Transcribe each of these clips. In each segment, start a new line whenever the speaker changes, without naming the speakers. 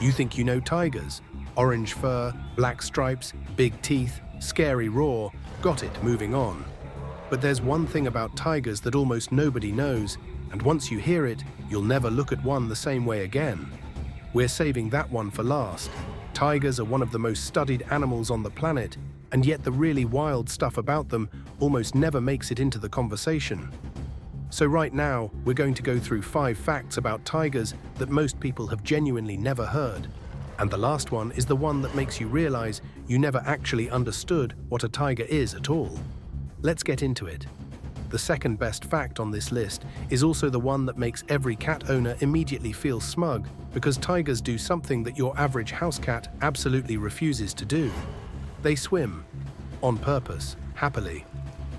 You think you know tigers? Orange fur, black stripes, big teeth, scary roar, got it, moving on. But there's one thing about tigers that almost nobody knows, and once you hear it, you'll never look at one the same way again. We're saving that one for last. Tigers are one of the most studied animals on the planet, and yet the really wild stuff about them almost never makes it into the conversation. So right now, we're going to go through 5 facts about tigers that most people have genuinely never heard. And the last one is the one that makes you realize you never actually understood what a tiger is at all. Let's get into it. The second best fact on this list is also the one that makes every cat owner immediately feel smug, because tigers do something that your average house cat absolutely refuses to do. They swim. On purpose, happily.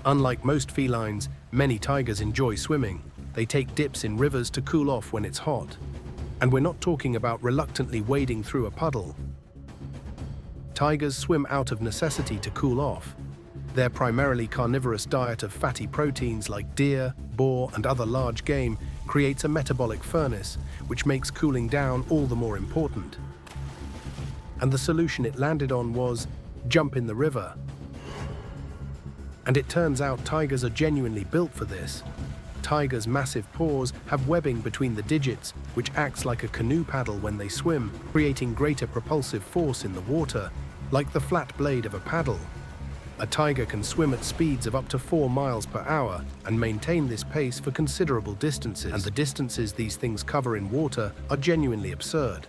Unlike most felines, many tigers enjoy swimming. They take dips in rivers to cool off when it's hot. And we're not talking about reluctantly wading through a puddle. Tigers swim out of necessity to cool off. Their primarily carnivorous diet of fatty proteins like deer, boar, and other large game creates a metabolic furnace, which makes cooling down all the more important. And the solution it landed on was jump in the river. And it turns out tigers are genuinely built for this. Tigers' massive paws have webbing between the digits, which acts like a canoe paddle when they swim, creating greater propulsive force in the water, like the flat blade of a paddle. A tiger can swim at speeds of up to 4 miles per hour and maintain this pace for considerable distances, and the distances these things cover in water are genuinely absurd.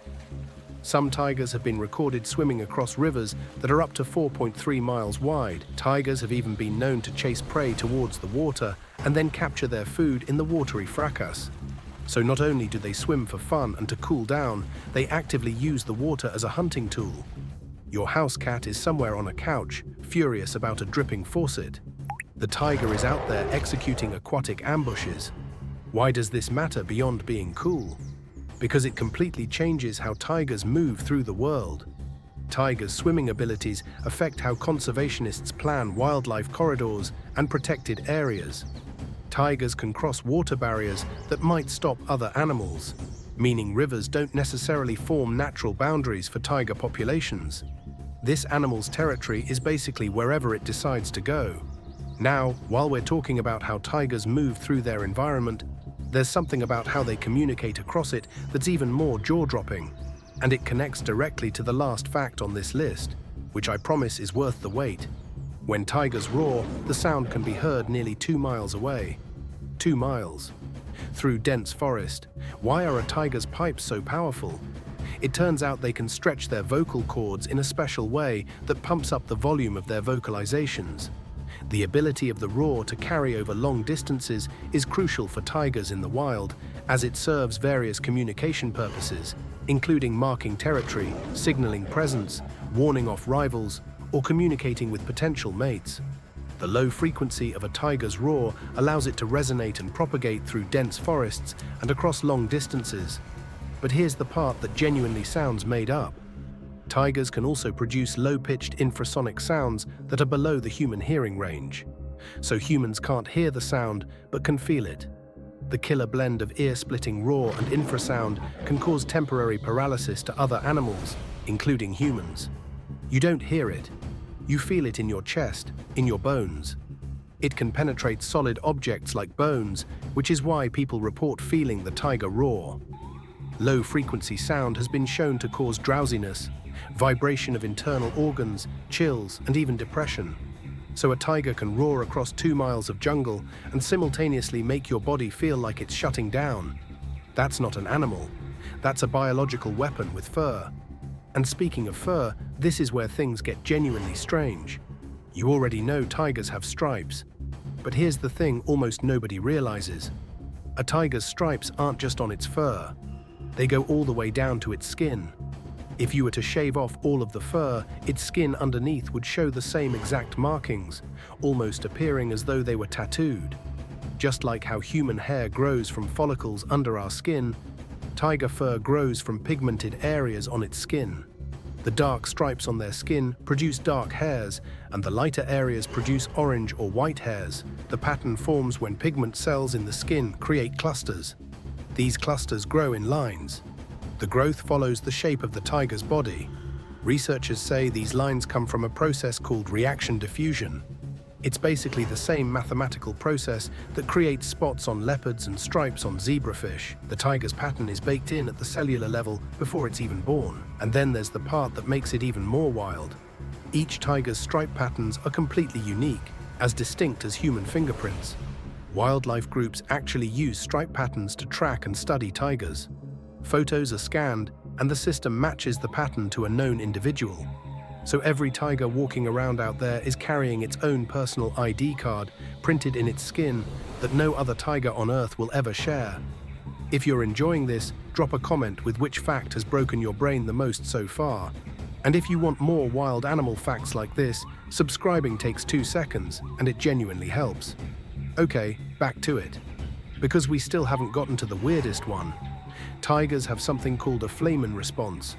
Some tigers have been recorded swimming across rivers that are up to 4.3 miles wide. Tigers have even been known to chase prey towards the water and then capture their food in the watery fracas. So not only do they swim for fun and to cool down, they actively use the water as a hunting tool. Your house cat is somewhere on a couch, furious about a dripping faucet. The tiger is out there executing aquatic ambushes. Why does this matter beyond being cool? Because it completely changes how tigers move through the world. Tigers' swimming abilities affect how conservationists plan wildlife corridors and protected areas. Tigers can cross water barriers that might stop other animals, meaning rivers don't necessarily form natural boundaries for tiger populations. This animal's territory is basically wherever it decides to go. Now, while we're talking about how tigers move through their environment, there's something about how they communicate across it that's even more jaw-dropping, and it connects directly to the last fact on this list, which I promise is worth the wait. When tigers roar, the sound can be heard nearly 2 miles away. 2 miles. Through dense forest. Why are a tiger's pipes so powerful? It turns out they can stretch their vocal cords in a special way that pumps up the volume of their vocalizations. The ability of the roar to carry over long distances is crucial for tigers in the wild, as it serves various communication purposes, including marking territory, signaling presence, warning off rivals, or communicating with potential mates. The low frequency of a tiger's roar allows it to resonate and propagate through dense forests and across long distances. But here's the part that genuinely sounds made up. Tigers can also produce low-pitched infrasonic sounds that are below the human hearing range. So humans can't hear the sound, but can feel it. The killer blend of ear-splitting roar and infrasound can cause temporary paralysis to other animals, including humans. You don't hear it. You feel it in your chest, in your bones. It can penetrate solid objects like bones, which is why people report feeling the tiger roar. Low-frequency sound has been shown to cause drowsiness, vibration of internal organs, chills, and even depression. So a tiger can roar across 2 miles of jungle and simultaneously make your body feel like it's shutting down. That's not an animal. That's a biological weapon with fur. And speaking of fur, this is where things get genuinely strange. You already know tigers have stripes. But here's the thing almost nobody realizes. A tiger's stripes aren't just on its fur. They go all the way down to its skin. If you were to shave off all of the fur, its skin underneath would show the same exact markings, almost appearing as though they were tattooed. Just like how human hair grows from follicles under our skin, tiger fur grows from pigmented areas on its skin. The dark stripes on their skin produce dark hairs, and the lighter areas produce orange or white hairs. The pattern forms when pigment cells in the skin create clusters. These clusters grow in lines. The growth follows the shape of the tiger's body. Researchers say these lines come from a process called reaction diffusion. It's basically the same mathematical process that creates spots on leopards and stripes on zebrafish. The tiger's pattern is baked in at the cellular level before it's even born. And then there's the part that makes it even more wild. Each tiger's stripe patterns are completely unique, as distinct as human fingerprints. Wildlife groups actually use stripe patterns to track and study tigers. Photos are scanned, and the system matches the pattern to a known individual. So every tiger walking around out there is carrying its own personal ID card printed in its skin that no other tiger on Earth will ever share. If you're enjoying this, drop a comment with which fact has broken your brain the most so far. And if you want more wild animal facts like this, subscribing takes 2 seconds, and it genuinely helps. Okay, back to it. Because we still haven't gotten to the weirdest one. Tigers have something called a flamen response.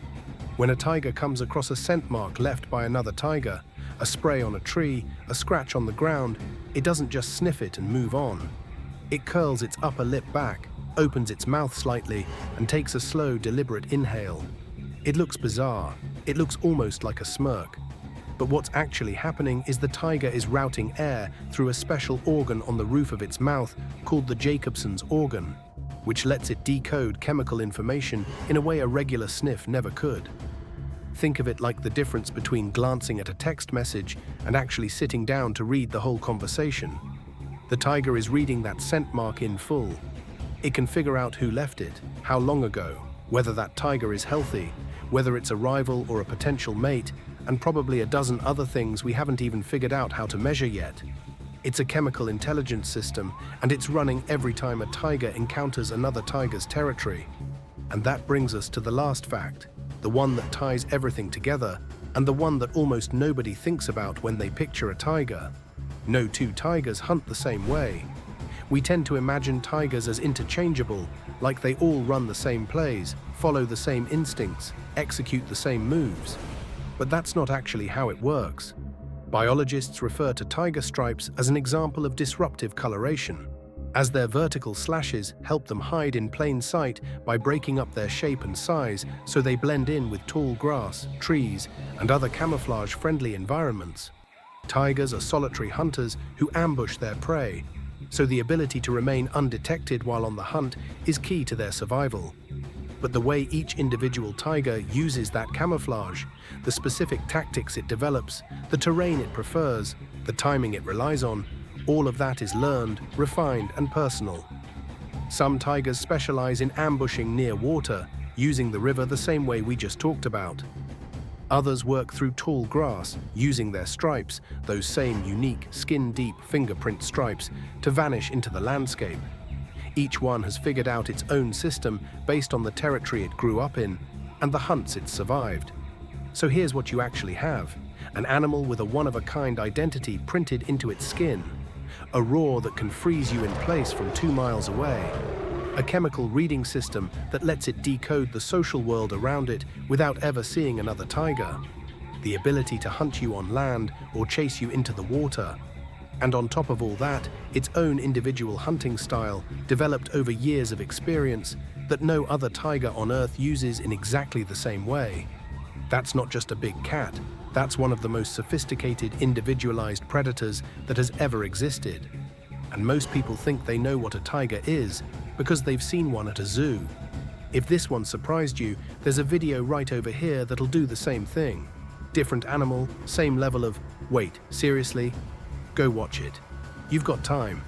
When a tiger comes across a scent mark left by another tiger, a spray on a tree, a scratch on the ground, it doesn't just sniff it and move on. It curls its upper lip back, opens its mouth slightly, and takes a slow, deliberate inhale. It looks bizarre. It looks almost like a smirk. But what's actually happening is the tiger is routing air through a special organ on the roof of its mouth called the Jacobson's organ, which lets it decode chemical information in a way a regular sniff never could. Think of it like the difference between glancing at a text message and actually sitting down to read the whole conversation. The tiger is reading that scent mark in full. It can figure out who left it, how long ago, whether that tiger is healthy, whether it's a rival or a potential mate, and probably a dozen other things we haven't even figured out how to measure yet. It's a chemical intelligence system, and it's running every time a tiger encounters another tiger's territory. And that brings us to the last fact, the one that ties everything together, and the one that almost nobody thinks about when they picture a tiger. No two tigers hunt the same way. We tend to imagine tigers as interchangeable, like they all run the same plays, follow the same instincts, execute the same moves. But that's not actually how it works. Biologists refer to tiger stripes as an example of disruptive coloration, as their vertical slashes help them hide in plain sight by breaking up their shape and size so they blend in with tall grass, trees, and other camouflage-friendly environments. Tigers are solitary hunters who ambush their prey, so the ability to remain undetected while on the hunt is key to their survival. But the way each individual tiger uses that camouflage, the specific tactics it develops, the terrain it prefers, the timing it relies on, all of that is learned, refined, and personal. Some tigers specialize in ambushing near water, using the river the same way we just talked about. Others work through tall grass, using their stripes, those same unique, skin-deep fingerprint stripes, to vanish into the landscape. Each one has figured out its own system based on the territory it grew up in and the hunts it survived. So here's what you actually have: an animal with a one-of-a-kind identity printed into its skin, a roar that can freeze you in place from 2 miles away, a chemical reading system that lets it decode the social world around it without ever seeing another tiger, the ability to hunt you on land or chase you into the water, and on top of all that, its own individual hunting style developed over years of experience that no other tiger on Earth uses in exactly the same way. That's not just a big cat, that's one of the most sophisticated individualized predators that has ever existed. And most people think they know what a tiger is because they've seen one at a zoo. If this one surprised you, there's a video right over here that'll do the same thing. Different animal, same level of, wait, seriously? Go watch it. You've got time.